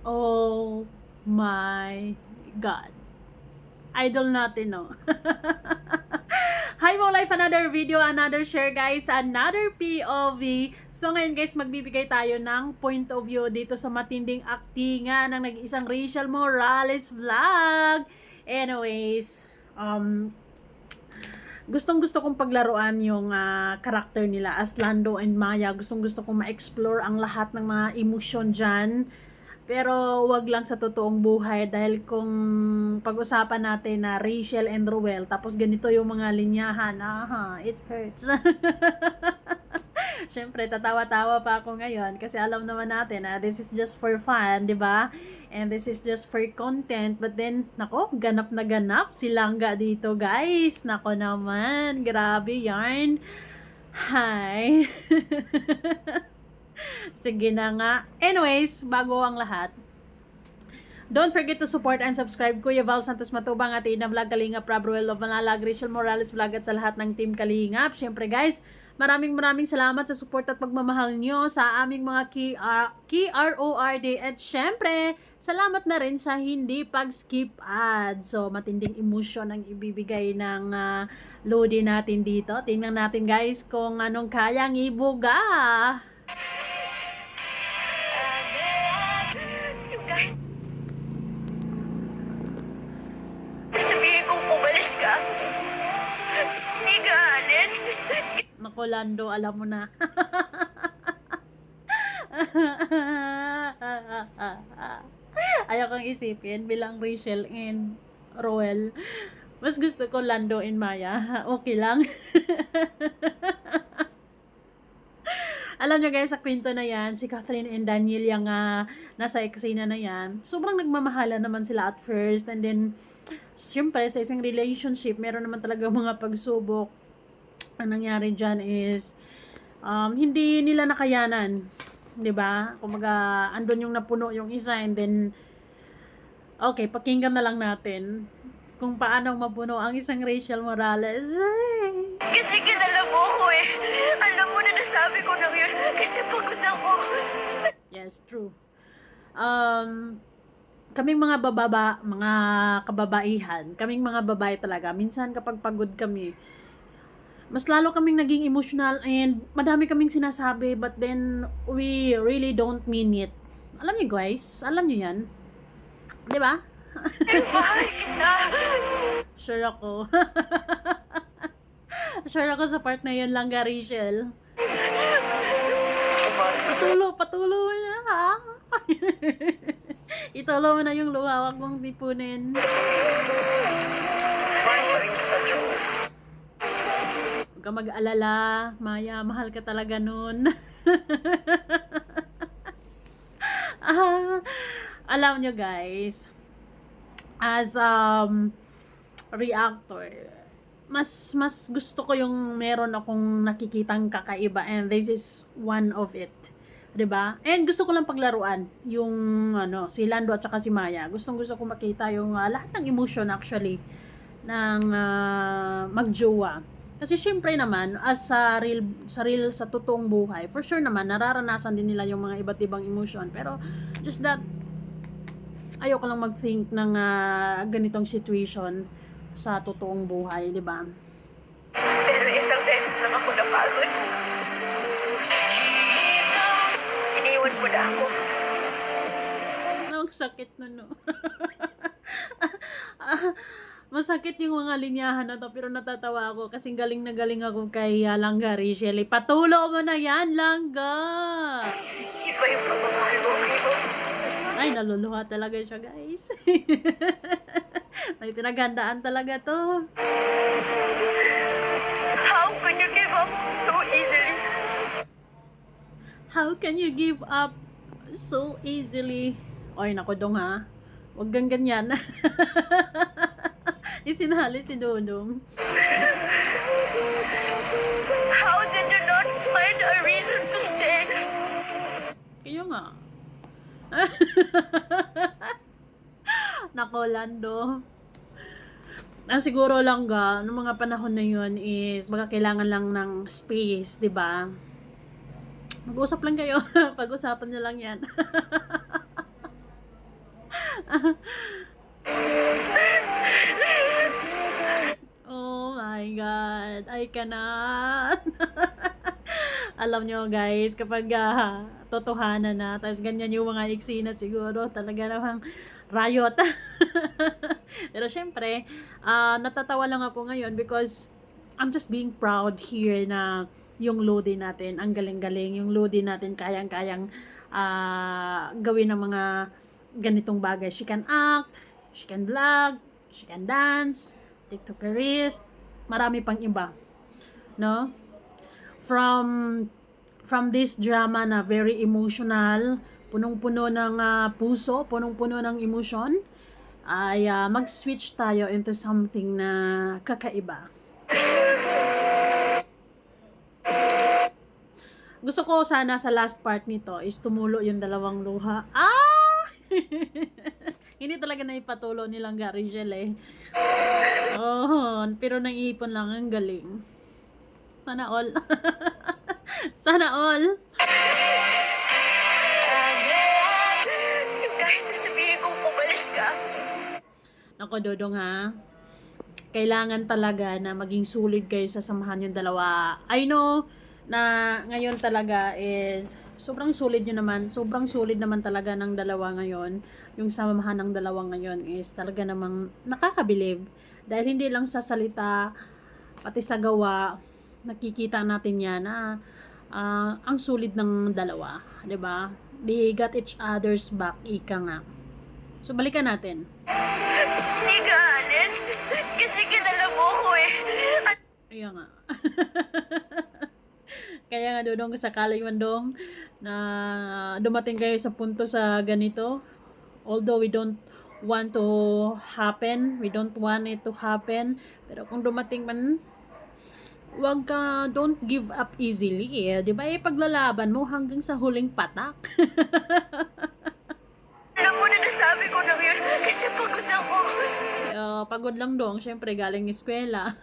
Oh my God. Idol natin, no? Hi mo life, another video, another share guys, another POV. So ngayon guys, magbibigay tayo ng point of view dito sa matinding aktingan ng nag-isang Rachel Morales vlog. Anyways, gustong-gusto kong paglaruan yung karakter nila as Lando and Maya. Gustong-gusto kong ma-explore ang lahat ng mga emosyon dyan. Pero wag lang sa totoong buhay dahil kung pag-usapan natin na Rachel and Ruel tapos ganito yung mga linyahan, it hurts. Siyempre, tatawa-tawa pa ako ngayon kasi alam naman natin na this is just for fun, di ba? And this is just for content. But then, nako, ganap na ganap si Langga dito, guys. Nako naman, grabe yarn. Hi. Sige na nga. Anyways, bago ang lahat, don't forget to support and subscribe Kuya Val Santos Matubang at Ina Vlog, Kalingap, Rob Ruel of Manalag, Rachel Morales Vlog at sa lahat ng team Kalingap. Siyempre guys, maraming salamat sa support at pagmamahal nyo sa aming mga KRORD at siyempre, salamat na rin sa hindi pag-skip ad. So, matinding emosyon ang ibibigay ng Lodi natin dito. Tingnan natin guys kung anong kayang ibuga. Sabihin kong umalis ka. Hindi ka alis. Naku, Lando, alam mo na. Ayaw kong isipin bilang Rachel and Roel. Mas gusto ko Lando and Maya. Okay lang. Alam nyo guys, sa kwento na yan, si Catherine and Daniel yung nasa eksena na yan, sobrang nagmamahala naman sila at first. And then, siyempre, sa isang relationship, meron naman talaga mga pagsubok. Ang nangyari dyan is, hindi nila nakayanan. 'Di ba? Kumaga, andun yung napuno yung isa and then, okay, pakinggan na lang natin kung paano mapuno ang isang Rachel Morales. Kasi kilala mo ako eh. Alam mo na nasabi ko na yun kasi pagod ako. Yes, true. Kaming mga mga kababaihan, kaming mga babae talaga, minsan kapag pagod kami, mas lalo kaming naging emotional and madami kaming sinasabi but then we really don't mean it. Alam niyo guys, alam niyo yan. 'Di ba? Mahal kita. Sure ako. Sure ako sa part na yun lang, Rachel. Patulo mo na, ha? Itulo mo na yung luha, wag mong tipunin. Huwag ka mag-alala, Maya, mahal ka talaga nun. Alam nyo guys, as reactor, mas gusto ko yung meron akong nakikitang kakaiba and this is one of it. 'Di ba? And gusto ko lang paglaruan yung si Lando at saka si Maya. Gustong-gusto ko makita yung lahat ng emotion actually ng magjowa. Kasi syempre naman as sa real sa totoong buhay, for sure naman nararanasan din nila yung mga iba't ibang emotion. Pero just that ayoko lang mag-think ng ganitong situation sa totoong buhay, di ba? Pero isang beses lang ako napagod. Iniwan mo na ako. Ang sakit na, no? Masakit yung mga linyahan na to, pero natatawa ako kasi galing na galing ako kay Langga Rachel. Patulo mo na yan, Langga! Iba yung pagmamahal mo, Ibo. Ay, naluluha talaga siya, guys. May pinaghandaan talaga to. How can you give up so easily? How can you give up so easily? Oy, naku dong ha. Huwag kang ganyan. Isinali si Dodong. How did you not find a reason to stay? Kayo nga. Nako, Lando. Siguro lang noong mga panahon na yun is baka kailangan lang ng space, 'di ba? Mag-usap lang kayo. Pag-usapan niyo lang 'yan. Oh my God, I cannot. Alam nyo guys, kapag totohanan na, tapos ganyan yung mga eksena siguro, talaga namang riot. Pero syempre, natatawa lang ako ngayon because I'm just being proud here na yung Lodi natin, ang galing-galing, yung Lodi natin kayang-kayang gawin ng mga ganitong bagay. She can act, she can vlog, she can dance, TikTokerist, marami pang iba, no? From this drama na very emotional, punong-puno ng puso, punong-puno ng emotion, ay mag-switch tayo into something na kakaiba. Gusto ko sana sa last part nito is tumulo yung dalawang luha. Hindi talaga na ipatulo nilang Garigel eh. Oh, pero naiipon lang, ang galing. Sana all. Sana all. Kahit nasabihin kong pumalis ka. Nako, Dodong ha. Kailangan talaga na maging solid kayo sa samahan yung dalawa. I know na ngayon talaga is sobrang solid naman talaga ng dalawa ngayon. Yung samahan ng dalawa ngayon is talaga namang nakakabilib. Dahil hindi lang sa salita, pati sa gawa, nakikita natin yan na ang solid ng dalawa, 'di ba? They got each other's back, ika nga. So balikan natin. Hindi ka alis. Kasi kilala mo ko eh. Ayun nga. Kaya nga Dodong, sakali man dong na dumating kayo sa punto sa ganito, although we don't want it to happen, pero kung dumating man, wag ka, don't give up easily eh. Di ba? Paglalaban mo hanggang sa huling patak. Alam mo na nasabi ko na yun kasi pagod ako. Pagod lang dong, syempre galing eskwela.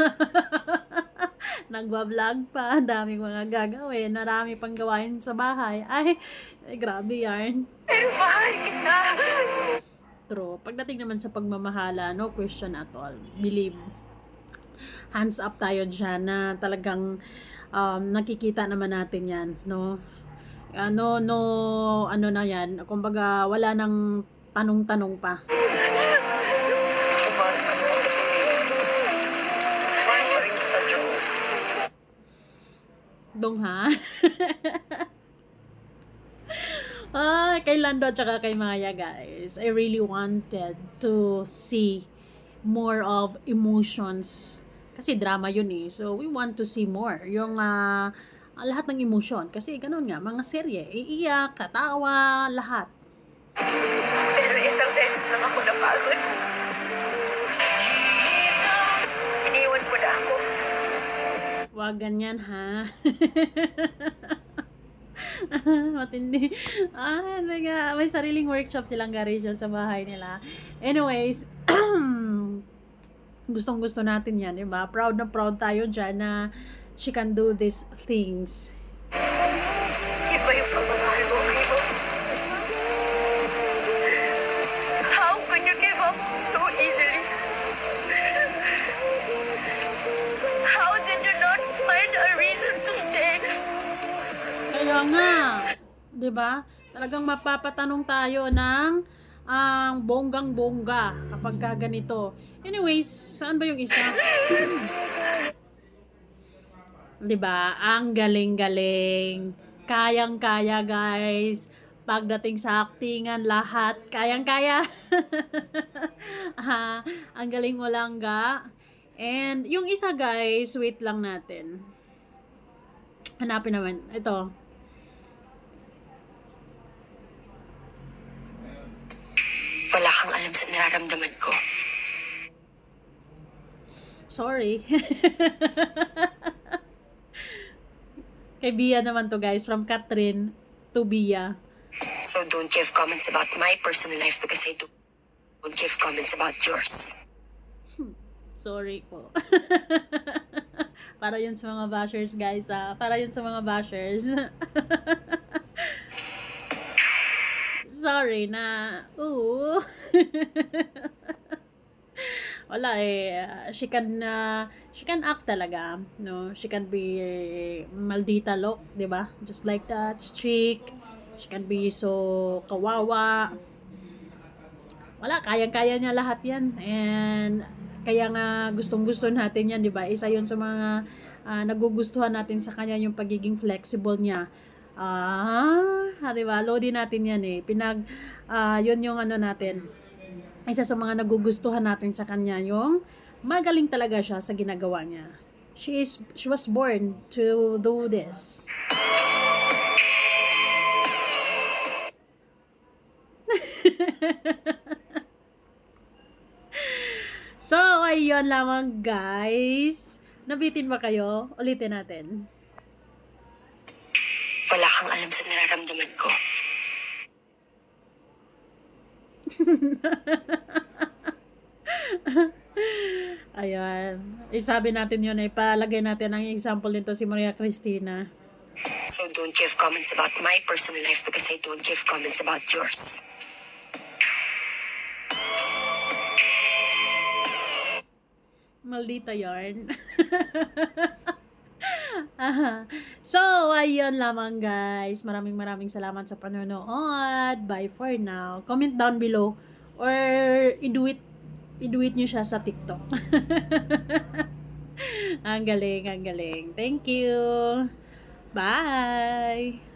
Nagbablog pa, daming mga gagawin, marami pang gawain sa bahay. Ay, grabe yarn. Pero mahal kita. True. Pagdating naman sa pagmamahala, no question at all. Believe. Hands up tayo dyan na talagang nakikita naman natin yan, no? Ano na yan, kumbaga wala nang tanong-tanong pa. Dong ha? Kay Lando at saka kay Maya guys, I really wanted to see more of emotions. Kasi drama yun eh. So, we want to see more. Yung lahat ng emotion. Kasi ganun nga, mga serye. Iiyak, katawa, lahat. Pero isang beses lang ako napagod. Iniwan ko na ako. Wag ganyan ha. Matindi. May sariling workshop silang Garage sa bahay nila. Anyways, gustong-gusto natin yan, diba? Proud na proud tayo dyan na she can do these things. Iba yung pagmamahal mo, Kibo. How can you give up so easily? How did you not find a reason to stay? Kaya nga, 'di ba? Talagang mapapatanong tayo ng bonggang-bongga kapag ganito. Anyways, saan ba yung isa? 'Di ba? Ang galing-galing. Kayang-kaya, guys. Pagdating sa aktingan, lahat kayang-kaya. Ang galing mo lang ga. And yung isa, guys, wait lang natin. Hanapin naman. Ito. Wala kang alam sa nararamdaman ko. Sorry. Kay Bia naman to guys. From Catherine to Bia. So don't give comments about my personal life because I don't give comments about yours. Sorry po. Para yun sa mga bashers guys Para yun sa mga bashers. sorry na, ooh. Wala eh, she can act talaga, no? She can be maldita look, 'di ba? Just like that, strict. She can be so kawawa. Wala, kayang-kaya niya lahat 'yan. And kaya nga gustong-gusto natin 'yan, 'di ba? Isa 'yun sa mga nagugustuhan natin sa kanya, yung pagiging flexible niya. 'Di ba? Lodi natin 'yan eh. 'Yun yung ano natin. Isa sa mga nagugustuhan natin sa kanya, yung magaling talaga siya sa ginagawa niya. She was born to do this. So, ayun lamang guys. Nabitin ba kayo? Ulitin natin. Wala kang alam sa nararamdaman ko. Ayan. Isabi natin yun, ipalagay natin ang example nito si Maria Cristina. So don't give comments about my personal life because I don't give comments about yours. Maldita yarn. So, ayun lamang guys. Maraming salamat sa panonood. Bye for now. Comment down below or i-do it nyo siya sa TikTok. Ang galing. Thank you. Bye.